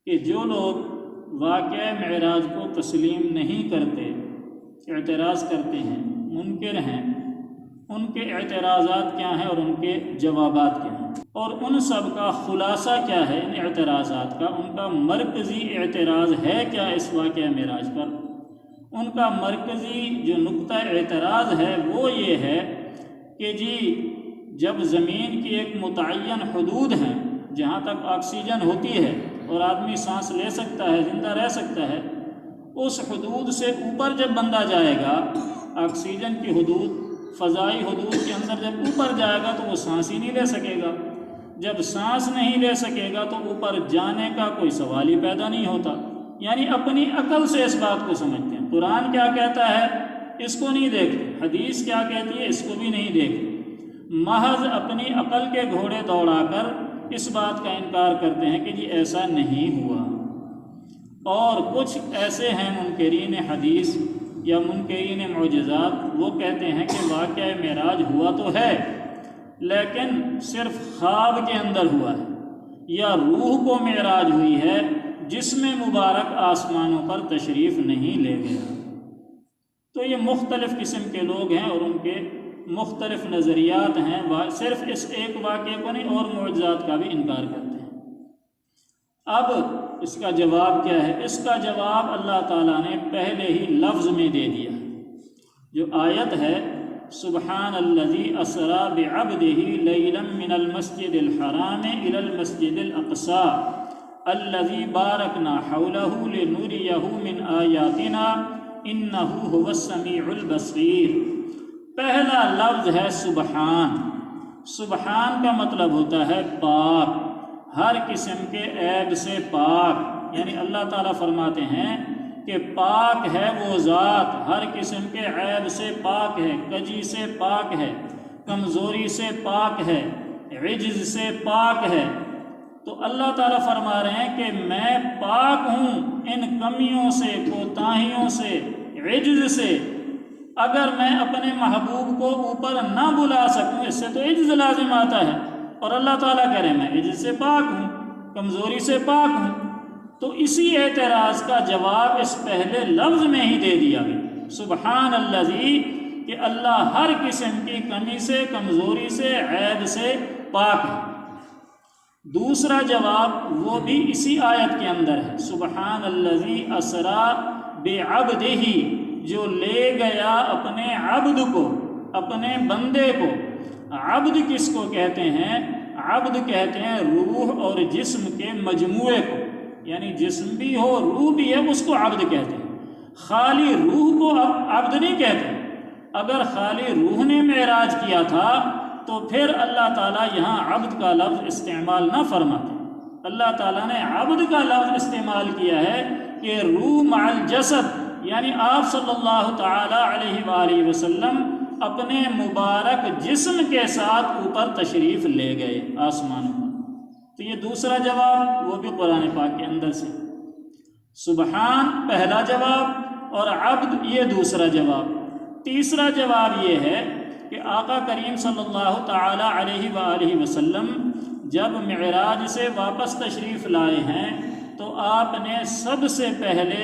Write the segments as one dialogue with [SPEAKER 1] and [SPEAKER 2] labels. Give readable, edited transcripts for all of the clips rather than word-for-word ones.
[SPEAKER 1] کہ جو لوگ واقعہ معراج کو تسلیم نہیں کرتے، اعتراض کرتے ہیں، منکر ہیں، ان کے اعتراضات کیا ہیں اور ان کے جوابات کیا ہیں، اور ان سب کا خلاصہ کیا ہے ان اعتراضات کا، ان کا مرکزی اعتراض ہے کیا اس واقعہ معراج پر۔ ان کا مرکزی جو نقطہ اعتراض ہے وہ یہ ہے کہ جی جب زمین کی ایک متعین حدود ہیں جہاں تک آکسیجن ہوتی ہے اور آدمی سانس لے سکتا ہے، زندہ رہ سکتا ہے، اس حدود سے اوپر جب بندہ جائے گا، آکسیجن کی حدود، فضائی حدود کے اندر جب اوپر جائے گا تو وہ سانس ہی نہیں لے سکے گا۔ جب سانس نہیں لے سکے گا تو اوپر جانے کا کوئی سوال ہی پیدا نہیں ہوتا۔ یعنی اپنی عقل سے اس بات کو سمجھتے ہیں، قرآن کیا کہتا ہے اس کو نہیں دیکھتے، حدیث کیا کہتی ہے اس کو بھی نہیں دیکھتے، محض اپنی عقل کے گھوڑے دوڑا کر اس بات کا انکار کرتے ہیں کہ جی ایسا نہیں ہوا۔ اور کچھ ایسے ہیں منکرین حدیث یا منکرین معجزات، وہ کہتے ہیں کہ واقعہ معراج ہوا تو ہے لیکن صرف خواب کے اندر ہوا ہے، یا روح کو معراج ہوئی ہے، جسم مبارک آسمانوں پر تشریف نہیں لے گیا۔ تو یہ مختلف قسم کے لوگ ہیں اور ان کے مختلف نظریات ہیں، صرف اس ایک واقعے کو نہیں اور معجزات کا بھی انکار کرتے ہیں۔ اب اس کا جواب کیا ہے؟ اس کا جواب اللہ تعالیٰ نے پہلے ہی لفظ میں دے دیا۔ جو آیت ہے سبحان الذی اسری بعبدہ لیلا من المسجد الحرام الی المسجد الاقصی الذی بارکنا حولہ لنریہ من آیاتنا انہ هو السمیع البصیر۔ پہلا لفظ ہے سبحان۔ سبحان کا مطلب ہوتا ہے پاک، ہر قسم کے عیب سے پاک، یعنی اللہ تعالیٰ فرماتے ہیں کہ پاک ہے وہ ذات، ہر قسم کے عیب سے پاک ہے، کجی سے پاک ہے، کمزوری سے پاک ہے، عجز سے پاک ہے۔ تو اللہ تعالیٰ فرما رہے ہیں کہ میں پاک ہوں ان کمیوں سے، کوتاہیوں سے، عجز سے۔ اگر میں اپنے محبوب کو اوپر نہ بلا سکوں، اس سے تو عجز لازم آتا ہے، اور اللہ تعالیٰ کہہ رہے ہیں میں عجز سے پاک ہوں، کمزوری سے پاک ہوں۔ تو اسی اعتراض کا جواب اس پہلے لفظ میں ہی دے دیا گیا، سبحان الذی، کہ اللہ ہر قسم کی کمی سے، کمزوری سے، عیب سے پاک ہے۔ دوسرا جواب وہ بھی اسی آیت کے اندر ہے، سبحان الذی اسری بعبدہ، جو لے گیا اپنے عبد کو، اپنے بندے کو۔ عبد کس کو کہتے ہیں؟ عبد کہتے ہیں روح اور جسم کے مجموعے کو، یعنی جسم بھی ہو روح بھی ہے اس کو عبد کہتے ہیں، خالی روح کو عبد نہیں کہتے۔ اگر خالی روح نے معراج کیا تھا تو پھر اللہ تعالیٰ یہاں عبد کا لفظ استعمال نہ فرماتے۔ اللہ تعالیٰ نے عبد کا لفظ استعمال کیا ہے کہ روح مع الجسد، یعنی آپ صلی اللہ تعالیٰ علیہ وآلہ وسلم اپنے مبارک جسم کے ساتھ اوپر تشریف لے گئے آسمانوں پر۔ تو یہ دوسرا جواب وہ بھی قرآن پاک کے اندر سے، سبحان پہلا جواب اور عبد یہ دوسرا جواب۔ تیسرا جواب یہ ہے کہ آقا کریم صلی اللہ تعالیٰ علیہ وآلہ وسلم جب معراج سے واپس تشریف لائے ہیں تو آپ نے سب سے پہلے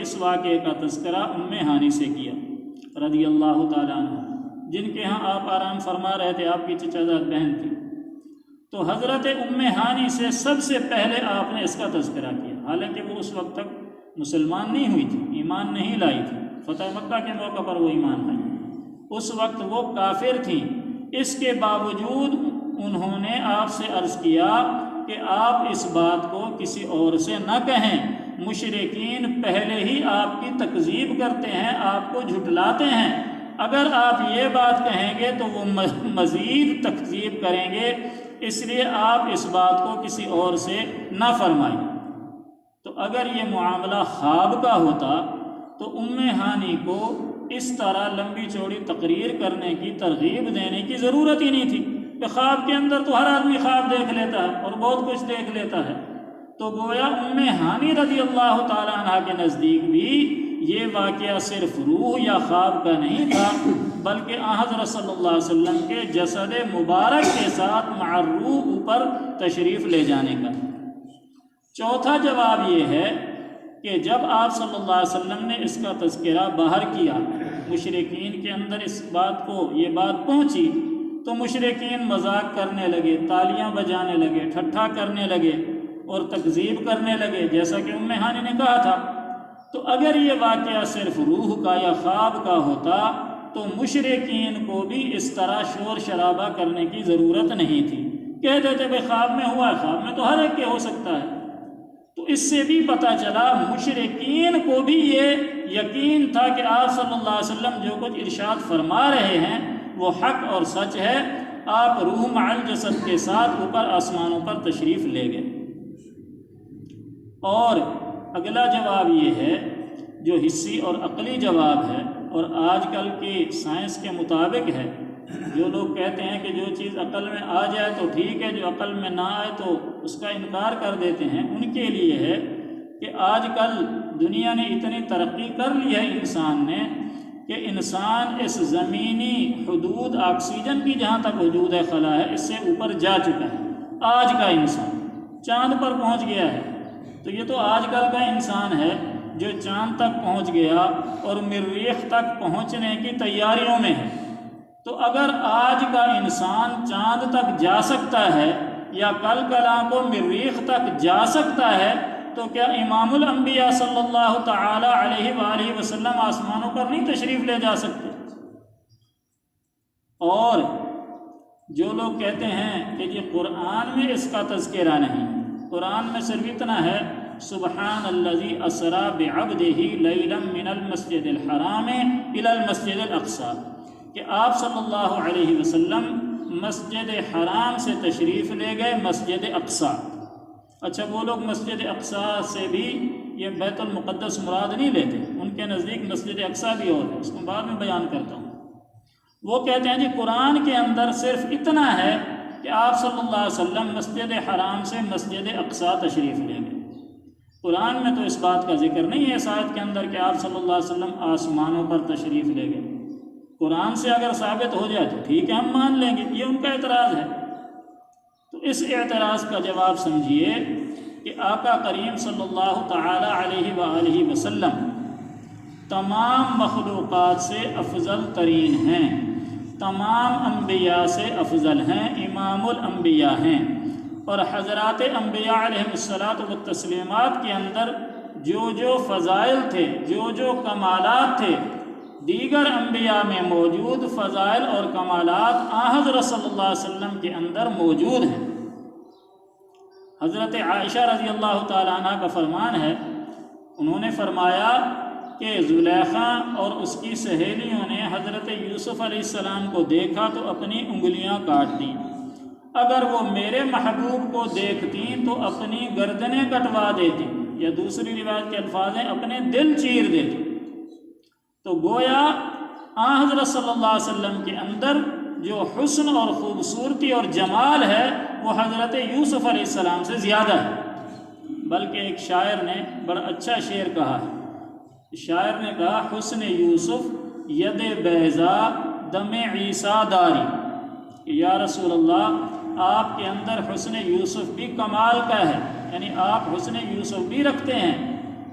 [SPEAKER 1] اس واقعے کا تذکرہ ام ہانی سے کیا رضی اللہ تعالیٰ عنہ، جن کے ہاں آپ آرام فرما رہے تھے، آپ کی چچا زاد بہن تھی۔ تو حضرت ام ہانی سے سب سے پہلے آپ نے اس کا تذکرہ کیا، حالانکہ وہ اس وقت تک مسلمان نہیں ہوئی تھی، ایمان نہیں لائی تھی، فتح مکہ کے موقع پر وہ ایمان لائی، اس وقت وہ کافر تھیں۔ اس کے باوجود انہوں نے آپ سے عرض کیا کہ آپ اس بات کو کسی اور سے نہ کہیں، مشرکین پہلے ہی آپ کی تکذیب کرتے ہیں، آپ کو جھٹلاتے ہیں، اگر آپ یہ بات کہیں گے تو وہ مزید تکذیب کریں گے، اس لیے آپ اس بات کو کسی اور سے نہ فرمائیں۔ تو اگر یہ معاملہ خواب کا ہوتا تو ام ہانی کو اس طرح لمبی چوڑی تقریر کرنے کی، ترغیب دینے کی ضرورت ہی نہیں تھی، کہ خواب کے اندر تو ہر آدمی خواب دیکھ لیتا ہے اور بہت کچھ دیکھ لیتا ہے۔ تو گویا ام ہانی رضی اللہ تعالیٰ عنہ کے نزدیک بھی یہ واقعہ صرف روح یا خواب کا نہیں تھا، بلکہ حضرت صلی اللہ علیہ وسلم کے جسد مبارک کے ساتھ مع الروح اوپر تشریف لے جانے کا۔ چوتھا جواب یہ ہے کہ جب آپ صلی اللہ علیہ وسلم نے اس کا تذکرہ باہر کیا، مشرکین کے اندر اس بات کو یہ بات پہنچی، تو مشرکین مذاق کرنے لگے، تالیاں بجانے لگے، ٹھٹھا کرنے لگے اور تکذیب کرنے لگے، جیسا کہ ام ہانی نے کہا تھا۔ تو اگر یہ واقعہ صرف روح کا یا خواب کا ہوتا تو مشرکین کو بھی اس طرح شور شرابہ کرنے کی ضرورت نہیں تھی، کہہ دیتے بھائی خواب میں ہوا ہے، خواب میں تو ہر ایک کے ہو سکتا ہے۔ تو اس سے بھی پتہ چلا مشرکین کو بھی یہ یقین تھا کہ آپ صلی اللہ علیہ وسلم جو کچھ ارشاد فرما رہے ہیں وہ حق اور سچ ہے۔ آپ روح مع الجسد کے ساتھ اوپر آسمانوں پر تشریف لے گئے۔ اور اگلا جواب یہ ہے جو حسی اور عقلی جواب ہے، اور آج کل کی سائنس کے مطابق ہے۔ جو لوگ کہتے ہیں کہ جو چیز عقل میں آ جائے تو ٹھیک ہے، جو عقل میں نہ آئے تو اس کا انکار کر دیتے ہیں، ان کے لیے ہے کہ آج کل دنیا نے اتنی ترقی کر لی ہے انسان نے کہ انسان اس زمینی حدود آکسیجن کی جہاں تک وجود ہے خلا ہے، اس سے اوپر جا چکا ہے۔ آج کا انسان چاند پر پہنچ گیا ہے، تو یہ تو آج کل کا انسان ہے جو چاند تک پہنچ گیا اور مریخ تک پہنچنے کی تیاریوں میں ہے۔ تو اگر آج کا انسان چاند تک جا سکتا ہے یا کل کلاں کو مریخ تک جا سکتا ہے، تو کیا امام الانبیاء صلی اللہ تعالی علیہ وآلہ وسلم آسمانوں پر نہیں تشریف لے جا سکتے؟ اور جو لوگ کہتے ہیں کہ یہ قرآن میں اس کا تذکرہ نہیں، قرآن میں صرف اتنا ہے سبحان الذی اسری بعبدہ لیلا من المسجد الحرام الی المسجد الاقصی، کہ آپ صلی اللہ علیہ وسلم مسجد حرام سے تشریف لے گئے مسجد اقصی۔ اچھا، وہ لوگ مسجد اقصی سے بھی یہ بیت المقدس مراد نہیں لیتے، ان کے نزدیک مسجد اقصی بھی اور ہے، اس کو بعد میں بیان کرتا ہوں۔ وہ کہتے ہیں جی قرآن کے اندر صرف اتنا ہے کہ آپ صلی اللہ علیہ وسلم مسجد حرام سے مسجد اقصی تشریف لے گئے۔ قرآن میں تو اس بات کا ذکر نہیں ہے اس آیت کے اندر کہ آپ صلی اللہ علیہ وسلم آسمانوں پر تشریف لے گئے۔ قرآن سے اگر ثابت ہو جائے تو ٹھیک ہے، ہم مان لیں گے، یہ ان کا اعتراض ہے۔ تو اس اعتراض کا جواب سمجھیے کہ آقا کریم صلی اللہ تعالی علیہ وآلہ وسلم تمام مخلوقات سے افضل ترین ہیں، تمام انبیاء سے افضل ہیں، امام الانبیاء ہیں، اور حضرات انبیاء علیہ الصلاۃ والتسلیمات کے اندر جو جو فضائل تھے، جو جو کمالات تھے، دیگر انبیاء میں موجود فضائل اور کمالات حضرت صلی اللہ علیہ وسلم کے اندر موجود ہیں۔ حضرت عائشہ رضی اللہ تعالیٰ عنہ کا فرمان ہے، انہوں نے فرمایا کہ زلیخا اور اس کی سہیلیوں نے حضرت یوسف علیہ السلام کو دیکھا تو اپنی انگلیاں کاٹ دیں، اگر وہ میرے محبوب کو دیکھتیں تو اپنی گردنیں کٹوا دیتی، یا دوسری روایت کے الفاظ ہیں اپنے دل چیر دیتی۔ تو گویا حضرت صلی اللہ علیہ وسلم کے اندر جو حسن اور خوبصورتی اور جمال ہے وہ حضرت یوسف علیہ السلام سے زیادہ ہے۔ بلکہ ایک شاعر نے بڑا اچھا شعر کہا ہے، شاعر نے کہا حسن یوسف ید بیضا دم عیسیٰ داری، کہ یا رسول اللہ آپ کے اندر حسن یوسف بھی کمال کا ہے، یعنی آپ حسن یوسف بھی رکھتے ہیں۔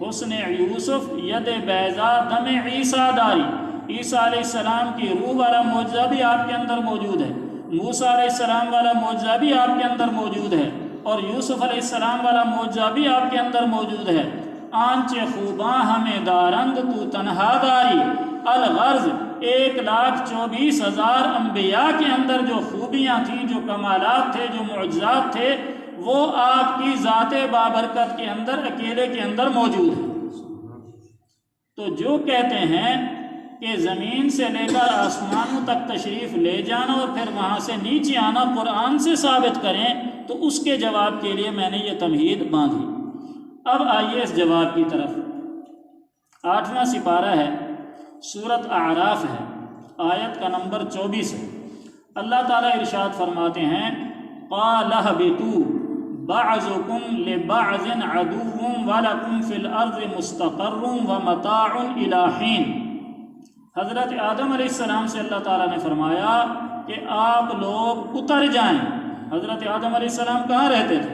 [SPEAKER 1] حسن یوسف ید بیضا دم عیسیٰ داری، عیسیٰ علیہ السلام کی روح والا معجزہ بھی آپ کے اندر موجود ہے، موسیٰ علیہ السلام والا معجزہ بھی آپ کے اندر موجود ہے، اور یوسف علیہ السلام والا معجزہ بھی آپ کے اندر موجود ہے۔ آنچ خوباں ہمیں دارند تو تنہا داری، الغرض 1,24,000 انبیاء کے اندر جو خوبیاں تھیں، جو کمالات تھے، جو معجزات تھے، وہ آپ کی ذات بابرکت کے اندر اکیلے کے اندر موجود ہیں۔ تو جو کہتے ہیں کہ زمین سے لے کر آسمانوں تک تشریف لے جانا اور پھر وہاں سے نیچے آنا قرآن سے ثابت کریں، تو اس کے جواب کے لیے میں نے یہ تمہید باندھی۔ اب آئیے اس جواب کی طرف۔ 8واں سپارہ ہے، سورۃ اعراف ہے، آیت کا نمبر 24 ہے۔ اللہ تعالیٰ ارشاد فرماتے ہیں قَالَ اهْبِطُوا بَعْضُكُمْ لِبَعْضٍ عَدُوٌّ وَلَكُمْ فِي الْأَرْضِ مُسْتَقَرٌّ وَمَتَاعٌ إِلَىٰ حِينٍ۔ حضرت آدم علیہ السلام سے اللہ تعالیٰ نے فرمایا کہ آپ لوگ اتر جائیں۔ حضرت آدم علیہ السلام کہاں رہتے تھے؟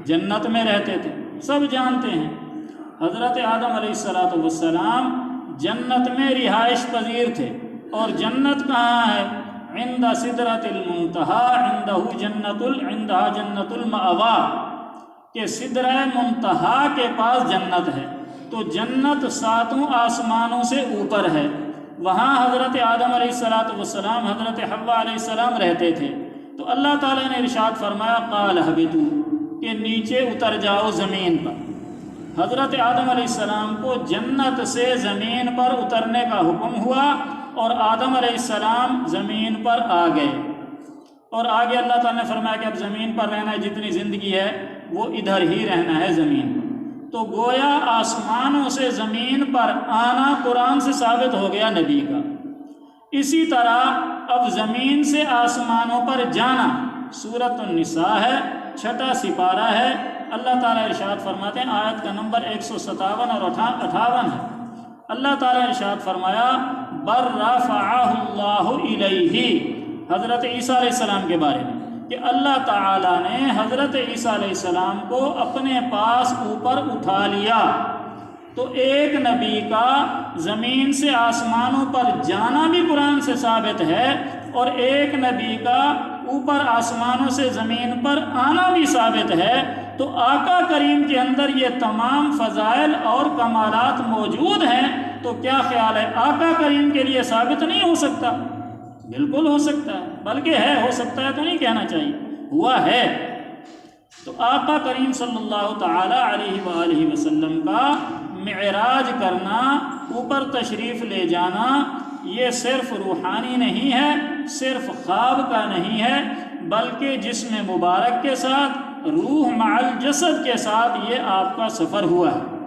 [SPEAKER 1] جنت میں رہتے تھے، سب جانتے ہیں حضرت آدم علیہ السلام جنت میں رہائش پذیر تھے، اور جنت کہاں ہے؟ عند سدرۃ المنتہی، عندہا جنت المأوا، کہ سدرہ منتہا کے پاس جنت ہے۔ تو جنت 7 آسمانوں سے اوپر ہے، وہاں حضرت آدم علیہ السلام حضرت حوا علیہ السلام رہتے تھے۔ تو اللہ تعالیٰ نے ارشاد فرمایا قال اہبطوا، کہ نیچے اتر جاؤ زمین پر۔ حضرت آدم علیہ السلام کو جنت سے زمین پر اترنے کا حکم ہوا، اور آدم علیہ السلام زمین پر آ گئے، اور آگے اللہ تعالیٰ نے فرمایا کہ اب زمین پر رہنا ہے، جتنی زندگی ہے وہ ادھر ہی رہنا ہے زمین پر۔ تو گویا آسمانوں سے زمین پر آنا قرآن سے ثابت ہو گیا نبی کا۔ اسی طرح اب زمین سے آسمانوں پر جانا سورۃ النساء ہے، 6واں سپارہ ہے۔ اللہ تعالیٰ ارشاد فرماتے ہیں، آیت کا نمبر 157 اور 58 ہے۔ اللہ تعالیٰ ارشاد فرمایا بر رفعہ اللہ الیہ، حضرت عیسیٰ علیہ السلام کے بارے میں، کہ اللہ تعالیٰ نے حضرت عیسیٰ علیہ السلام کو اپنے پاس اوپر اٹھا لیا۔ تو ایک نبی کا زمین سے آسمانوں پر جانا بھی قرآن سے ثابت ہے، اور ایک نبی کا اوپر آسمانوں سے زمین پر آنا بھی ثابت ہے۔ تو آقا کریم کے اندر یہ تمام فضائل اور کمالات موجود ہیں، تو کیا خیال ہے آقا کریم کے لیے ثابت نہیں ہو سکتا؟ بالکل ہو سکتا ہے، بلکہ ہے، ہو سکتا ہے تو نہیں کہنا چاہیے، ہوا ہے۔ تو آقا کریم صلی اللہ تعالی علیہ وآلہ وسلم کا معراج کرنا، اوپر تشریف لے جانا، یہ صرف روحانی نہیں ہے، صرف خواب کا نہیں ہے، بلکہ جسم مبارک کے ساتھ، روح مع الجسد کے ساتھ یہ آپ کا سفر ہوا ہے۔